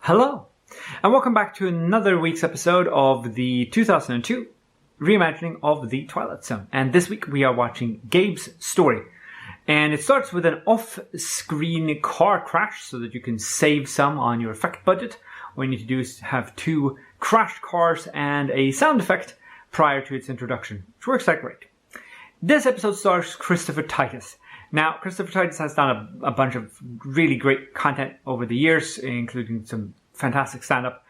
Hello, and welcome back to another week's episode of the 2002 reimagining of the Twilight Zone. And this week we are watching Gabe's story. And it starts with an off-screen car crash so that you can save some on your effect budget. What you need to do is have two crashed cars and a sound effect prior to its introduction, which works out great. This episode stars Christopher Titus. Now, Christopher Titus has done a bunch of really great content over the years, including some fantastic stand-up.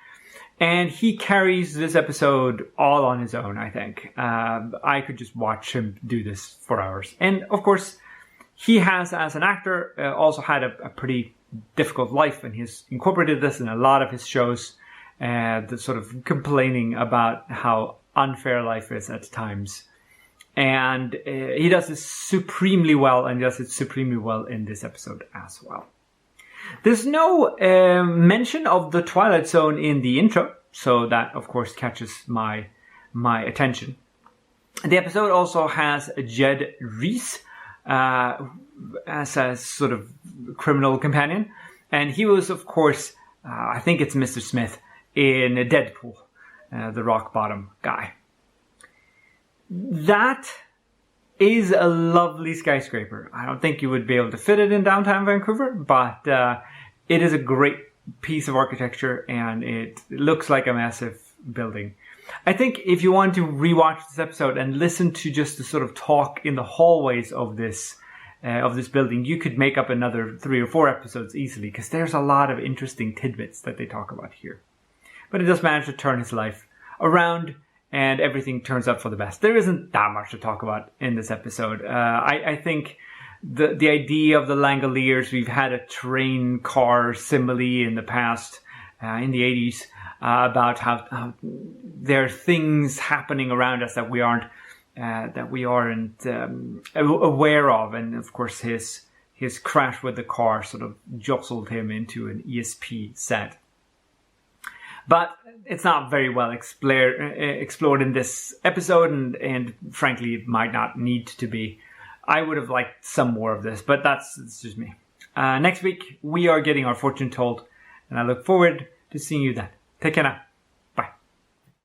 And he carries this episode all on his own, I think. I could just watch him do this for hours. And, of course, he has, as an actor, also had a pretty difficult life. And he's incorporated this in a lot of his shows, the sort of complaining about how unfair life is at times. And he does this supremely well, and does it supremely well in this episode as well. There's no mention of the Twilight Zone in the intro, so that, of course, catches my attention. The episode also has Jed Reese as a sort of criminal companion. And he was, of course, I think it's Mr. Smith in Deadpool, the rock bottom guy. That is a lovely skyscraper. I don't think you would be able to fit it in downtown Vancouver, but it is a great piece of architecture and it looks like a massive building. I think if you want to rewatch this episode and listen to just the sort of talk in the hallways of this building, you could make up another 3 or 4 episodes easily, because there's a lot of interesting tidbits that they talk about here. But it does manage to turn his life around, and everything turns out for the best. There isn't that much to talk about in this episode. I think the idea of the Langoliers, we've had a train car simile in the past, in the 80s, about how there are things happening around us that we aren't aware of. And of course his crash with the car sort of jostled him into an ESP set. But it's not very well explored in this episode, and frankly, it might not need to be. I would have liked some more of this, but it's just me. Next week, we are getting our fortune told, and I look forward to seeing you then. Take care now.